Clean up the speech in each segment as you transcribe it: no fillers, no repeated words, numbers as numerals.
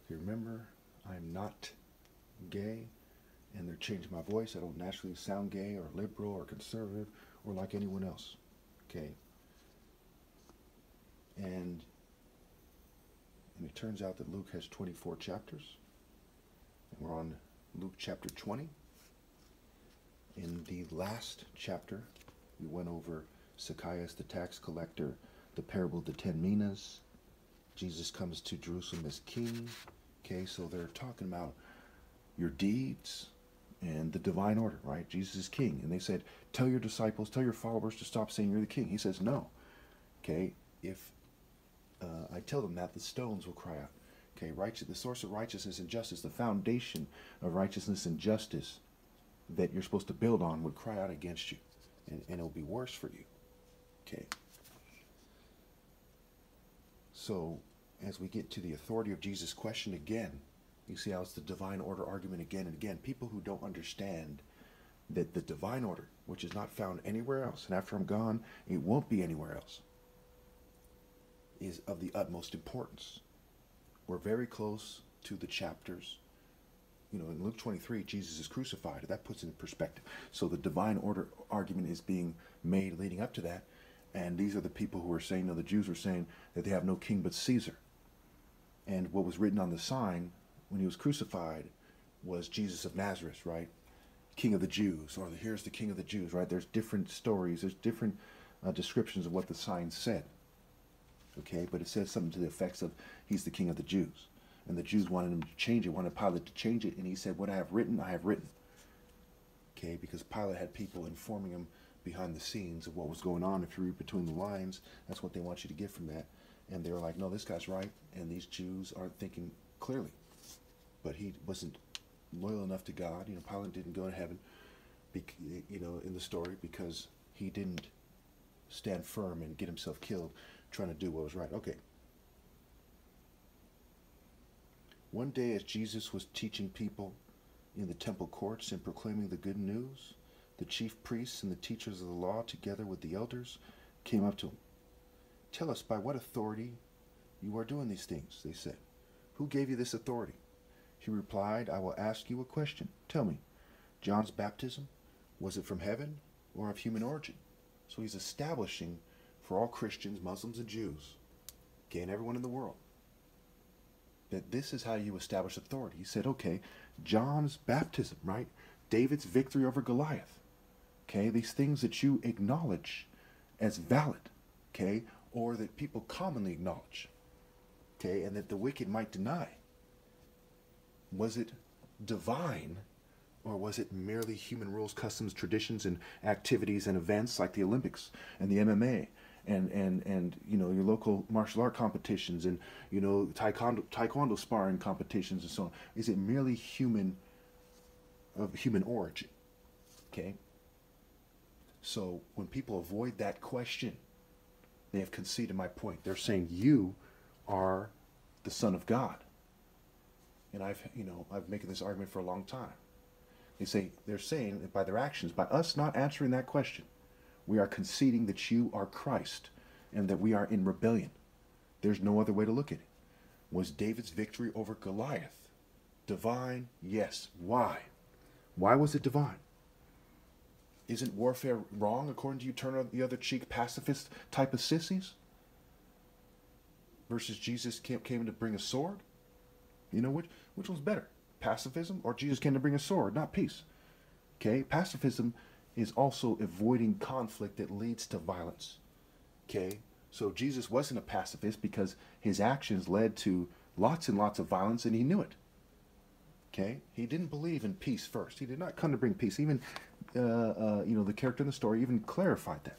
Okay, remember, I'm not gay, and they're changing my voice. I don't naturally sound gay or liberal or conservative or like anyone else. Okay, and it turns out that Luke has 24 chapters, and we're on Luke chapter 20. In the last chapter, we went over Zacchaeus the tax collector, the parable of the 10 minas. Jesus comes to Jerusalem as king. Okay, so they're talking about your deeds and the divine order, right? Jesus is king. And they said, tell your disciples, tell your followers to stop saying you're the king. He says, no. Okay, if I tell them that, the stones will cry out. Okay, the source of righteousness and justice, the foundation of righteousness and justice that you're supposed to build on would cry out against you. And it'll be worse for you. Okay. So, as we get to the authority of Jesus' question again, you see how it's the divine order argument again and again. People who don't understand that the divine order, which is not found anywhere else, and after I'm gone, it won't be anywhere else, is of the utmost importance. We're very close to the chapters. You know, in Luke 23, Jesus is crucified. That puts it in perspective. So the divine order argument is being made leading up to that. And these are the people who are saying, no, the Jews were saying that they have no king but Caesar. And what was written on the sign when he was crucified was Jesus of Nazareth, right? King of the Jews, or here's the King of the Jews, right? There's different stories. There's different descriptions of what the sign said. Okay, but it says something to the effects of he's the King of the Jews. And the Jews wanted him to change it, wanted Pilate to change it, and he said, what I have written, I have written. Okay, because Pilate had people informing him behind the scenes of what was going on. If you read between the lines, that's what they want you to get from that. And they were like, no, this guy's right, and these Jews aren't thinking clearly. But he wasn't loyal enough to God. You know, Pilate didn't go to heaven, you know, in the story, because he didn't stand firm and get himself killed trying to do what was right. Okay. One day as Jesus was teaching people in the temple courts and proclaiming the good news, the chief priests and the teachers of the law, together with the elders, came up to him. Tell us by what authority you are doing these things, they said. Who gave you this authority? He replied, I will ask you a question. Tell me, John's baptism, was it from heaven or of human origin? So he's establishing for all Christians, Muslims, and Jews, okay, and everyone in the world, that this is how you establish authority. He said, okay, John's baptism, right? David's victory over Goliath. Okay, these things that you acknowledge as valid, okay, or that people commonly acknowledge, okay, and that the wicked might deny. Was it divine, or was it merely human rules, customs, traditions, and activities and events like the Olympics and the MMA and you know, your local martial art competitions and, you know, taekwondo sparring competitions and so on? Is it merely human, of human origin? Okay. So when people avoid that question, they have conceded my point. They're saying you are the Son of God. And I've making this argument for a long time. They're saying that by their actions, by us not answering that question, we are conceding that you are Christ and that we are in rebellion. There's no other way to look at it. Was David's victory over Goliath divine? Yes. Why? Why was it divine? Isn't warfare wrong according to you turn the other cheek pacifist type of sissies? Versus Jesus came to bring a sword? You know, which was better? Pacifism, or Jesus came to bring a sword, not peace? Okay, pacifism is also avoiding conflict that leads to violence. Okay, so Jesus wasn't a pacifist because his actions led to lots and lots of violence, and he knew it. Okay, he didn't believe in peace first. He did not come to bring peace. Even, you know, the character in the story even clarified that.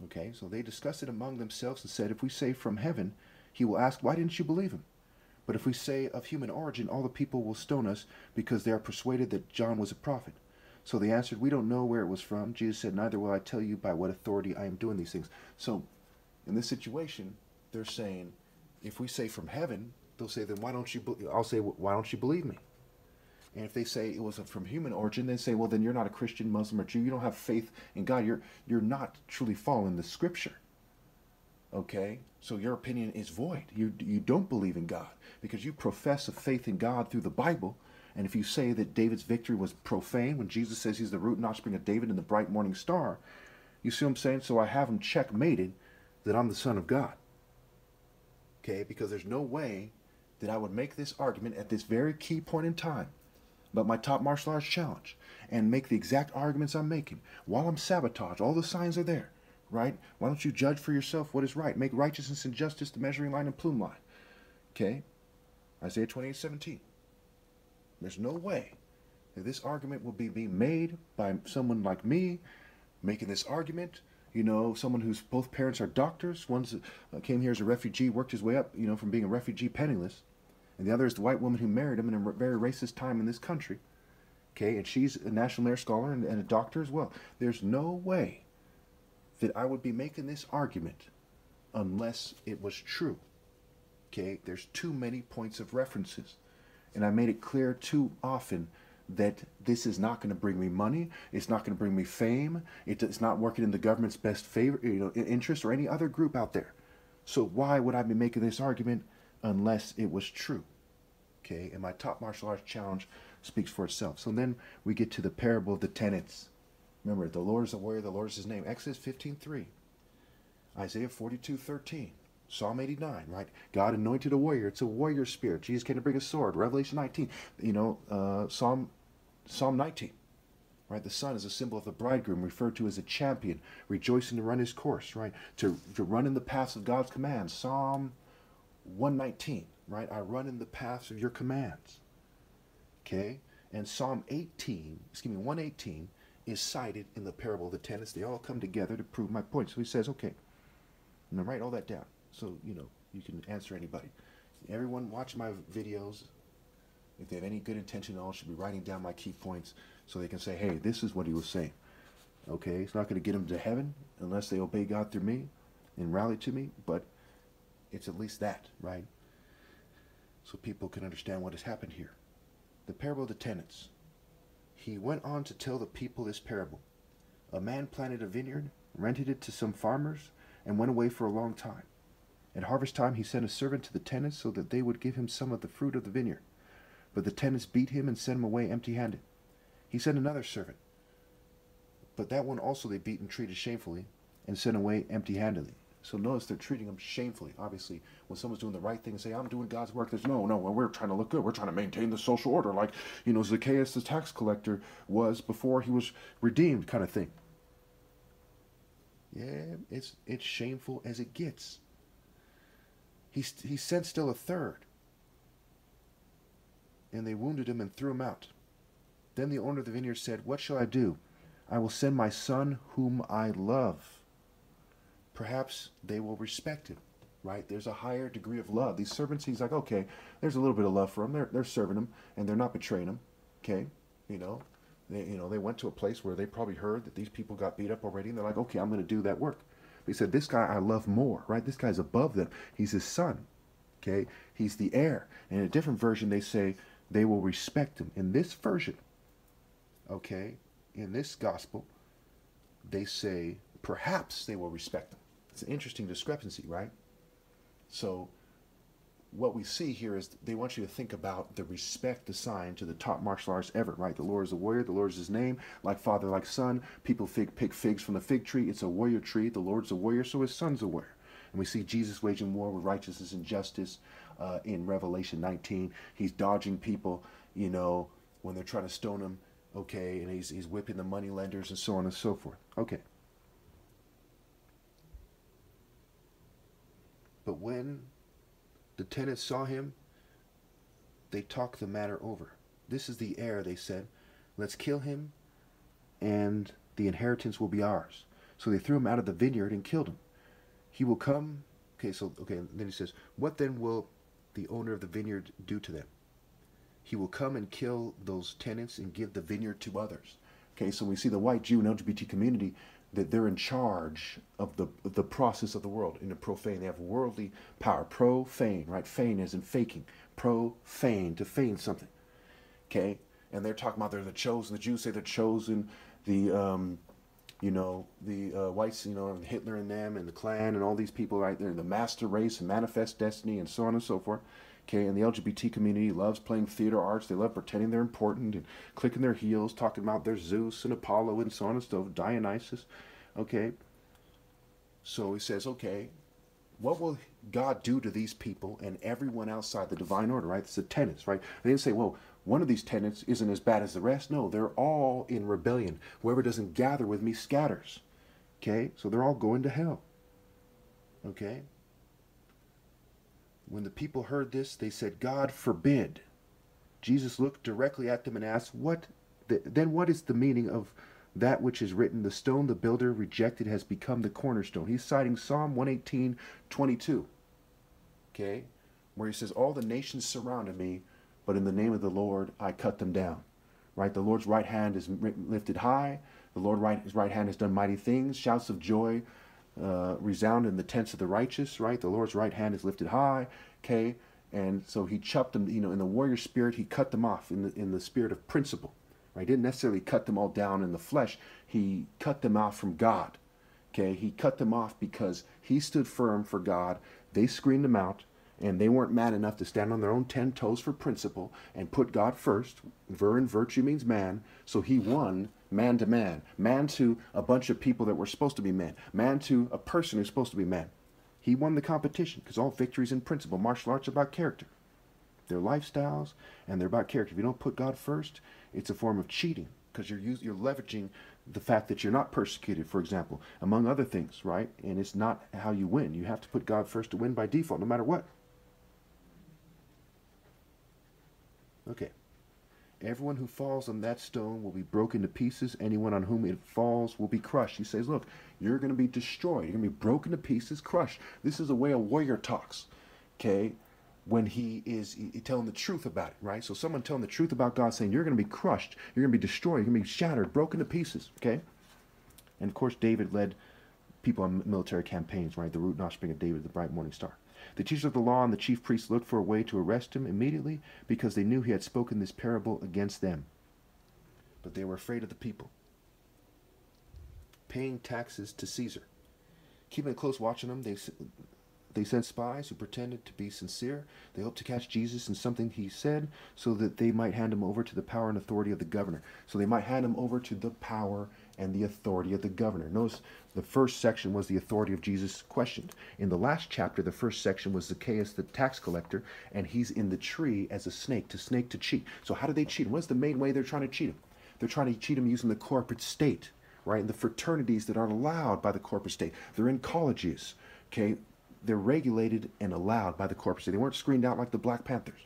Okay, so they discussed it among themselves and said, if we say from heaven, he will ask, why didn't you believe him? But if we say of human origin, all the people will stone us because they are persuaded that John was a prophet. So they answered, we don't know where it was from. Jesus said, neither will I tell you by what authority I am doing these things. So in this situation, they're saying, if we say from heaven, they'll say, then why don't you, I'll say, why don't you believe me? And if they say it was from human origin, they say, well, then you're not a Christian, Muslim, or Jew. You don't have faith in God. You're not truly following the scripture Okay? So your opinion is void. You don't believe in God because you profess a faith in God through the Bible. And if you say that David's victory was profane, when Jesus says he's the root and offspring of David and the bright morning star, you see what I'm saying? So I have him checkmated that I'm the Son of God. Okay? Because there's no way that I would make this argument at this very key point in time about my top martial arts challenge and make the exact arguments I'm making while I'm sabotaged. All the signs are there, right? Why don't you judge for yourself what is right? Make righteousness and justice the measuring line and plume line. Okay? Isaiah 28:17. There's no way that this argument will be being made by someone like me making this argument. You know, someone whose both parents are doctors. One came here as a refugee, worked his way up, you know, from being a refugee penniless. And the other is the white woman who married him in a very racist time in this country. Okay, and she's a National Merit Scholar and a doctor as well. There's no way that I would be making this argument unless it was true. Okay, there's too many points of references. And I made it clear too often that this is not going to bring me money. It's not going to bring me fame. It's not working in the government's best favor, interest or any other group out there. So why would I be making this argument unless it was true? Okay, and my top martial arts challenge speaks for itself. So then we get to the parable of the tenants. Remember, the Lord is a warrior, the Lord is his name. Exodus 15:3, Isaiah 42:13, Psalm 89, right? God anointed a warrior. It's a warrior spirit. Jesus came to bring a sword. Revelation 19, Psalm 19, right? The son is a symbol of the bridegroom, referred to as a champion, rejoicing to run his course, right? To run in the paths of God's commands. Psalm 119, right? I run in the paths of your commands. Okay? And Psalm 118 is cited in the parable of the tenants. They all come together to prove my point. So he says, okay, I'm going to write all that down. So, you can answer anybody. Everyone watch my videos. If they have any good intention at all, should be writing down my key points so they can say, hey, this is what he was saying. Okay? It's not going to get them to heaven unless they obey God through me and rally to me, but it's at least that, right? So people can understand what has happened here. The parable of the tenants. He went on to tell the people this parable. A man planted a vineyard, rented it to some farmers, and went away for a long time. At harvest time he sent a servant to the tenants so that they would give him some of the fruit of the vineyard. But the tenants beat him and sent him away empty-handed. He sent another servant, but that one also they beat and treated shamefully and sent away empty-handedly. So notice they're treating them shamefully. Obviously, when someone's doing the right thing and say, I'm doing God's work, there's no, well, we're trying to look good. We're trying to maintain the social order like, Zacchaeus the tax collector was before he was redeemed kind of thing. Yeah, it's shameful as it gets. He sent still a third. And they wounded him and threw him out. Then the owner of the vineyard said, what shall I do? I will send my son whom I love. Perhaps they will respect him, right? There's a higher degree of love. These servants, he's like, okay, there's a little bit of love for him. They're serving him, and they're not betraying him, okay? They went to a place where they probably heard that these people got beat up already, and they're like, okay, I'm going to do that work. But he said, this guy I love more, right? This guy's above them. He's his son, okay? He's the heir. And in a different version, they say they will respect him. In this version, okay, in this gospel, they say perhaps they will respect him. It's an interesting discrepancy, right? So what we see here is they want you to think about the respect assigned to the top martial arts ever, right? The Lord is a warrior. The Lord is his name. Like father, like son. People pick figs from the fig tree. It's a warrior tree. The Lord's a warrior, so his son's a warrior. And we see Jesus waging war with righteousness and justice in Revelation 19. He's dodging people, when they're trying to stone him, okay? And he's whipping the money lenders and so on and so forth. Okay. But when the tenants saw him, they talked the matter over. This is the heir, they said. Let's kill him, and the inheritance will be ours. So they threw him out of the vineyard and killed him. He will come. Then he says, what then will the owner of the vineyard do to them? He will come and kill those tenants and give the vineyard to others. Okay, so we see the white Jew and LGBT community, that they're in charge of the process of the world in the profane. They have worldly power. Profane, right? Feign as in faking. Profane, to feign something. Okay? And they're talking about they're the chosen. The Jews say they're chosen. The you know, the whites, you know, Hitler and them and the Klan and all these people right there, the master race and manifest destiny and so on and so forth. Okay, and the LGBT community loves playing theater arts. They love pretending they're important and clicking their heels, talking about their Zeus and Apollo and so on and so forth, Dionysus. Okay, so he says, okay, what will God do to these people and everyone outside the divine order, right? It's the tenets, right? They didn't say, well, one of these tenets isn't as bad as the rest. No, they're all in rebellion. Whoever doesn't gather with me scatters. Okay, so they're all going to hell. Okay? When the people heard this, they said, God forbid. Jesus looked directly at them and asked, then what is the meaning of that which is written, the stone the builder rejected has become the cornerstone? He's citing Psalm 118:22. Okay? Where he says, all the nations surrounded me, but in the name of the Lord, I cut them down. Right? The Lord's right hand is lifted high. The His right hand has done mighty things. Shouts of joy resound in the tents of the righteous. Right? The Lord's right hand is lifted high. Okay? And so he chopped them, you know, in the warrior spirit, he cut them off in the spirit of principle. Right? He didn't necessarily cut them all down in the flesh. He cut them off from God. Okay? He cut them off because he stood firm for God. They screened him out. And they weren't man enough to stand on their own 10 toes for principle and put God first. Ver in virtue means man. So he won man to man. Man to a bunch of people that were supposed to be men. Man to a person who's supposed to be man. He won the competition because all victories in principle. Martial arts are about character. They're lifestyles and they're about character. If you don't put God first, it's a form of cheating because you're leveraging the fact that you're not persecuted, for example, among other things, right? And it's not how you win. You have to put God first to win by default, no matter what. Okay. Everyone who falls on that stone will be broken to pieces. Anyone on whom it falls will be crushed. He says, look, you're going to be destroyed. You're going to be broken to pieces, crushed. This is the way a warrior talks, okay, when he is telling the truth about it, right? So someone telling the truth about God saying, you're going to be crushed, you're going to be destroyed, you're going to be shattered, broken to pieces, okay? And, of course, David led people on military campaigns, right? The root and offspring of David, the bright morning star. The teachers of the law and the chief priests looked for a way to arrest him immediately because they knew he had spoken this parable against them. But they were afraid of the people. Paying taxes to Caesar. Keeping a close watch on them, they sent spies who pretended to be sincere. They hoped to catch Jesus in something he said so that they might hand him over to the power and authority of the governor. So they might hand him over to the power and the authority of the governor. Notice the first section was the authority of Jesus questioned. In the last chapter, the first section was Zacchaeus, the tax collector, and he's in the tree as a snake to cheat. So how do they cheat him? What's the main way they're trying to cheat him? They're trying to cheat him using the corporate state, right? And the fraternities that aren't allowed by the corporate state. They're in colleges, okay? They're regulated and allowed by the corporate state. They weren't screened out like the Black Panthers.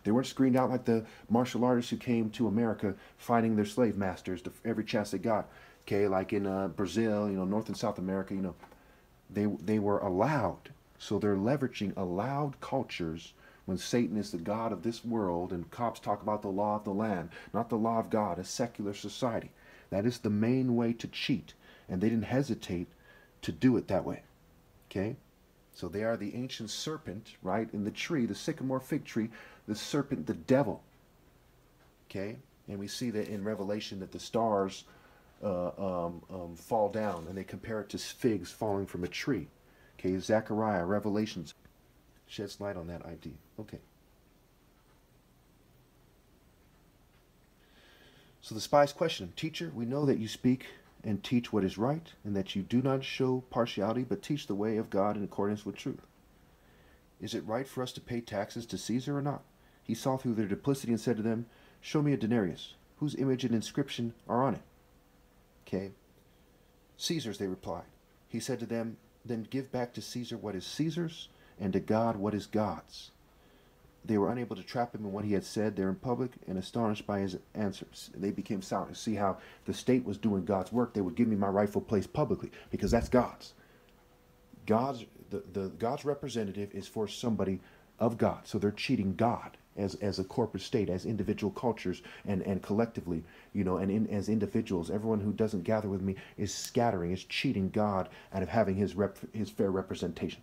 They weren't screened out like the martial artists who came to America fighting their slave masters every chance they got. Okay, like in Brazil, you know, North and South America, you know, they were allowed. So they're leveraging allowed cultures when Satan is the god of this world and cops talk about the law of the land, not the law of God, a secular society. That is the main way to cheat. And they didn't hesitate to do it that way. Okay? So they are the ancient serpent, right, in the tree, the sycamore fig tree, the serpent, the devil. Okay? And we see that in Revelation that the stars fall down, and they compare it to figs falling from a tree. Okay, Zechariah, Revelations sheds light on that idea. Okay. So the spies question him, Teacher, we know that you speak and teach what is right, and that you do not show partiality, but teach the way of God in accordance with truth. Is it right for us to pay taxes to Caesar or not? He saw through their duplicity and said to them, Show me a denarius. Whose image and inscription are on it? Okay. Caesar's, they replied. He said to them, Then give back to Caesar what is Caesar's, and to God what is God's. They were unable to trap him in what he had said there in public, and astonished by his answers. They became silent. See how the state was doing God's work. They would give me my rightful place publicly, because that's God's. God's representative is for somebody of God. So they're cheating God as a corporate state, as individual cultures, and collectively, you know, and as individuals. Everyone who doesn't gather with me is scattering, is cheating God out of having his fair representation.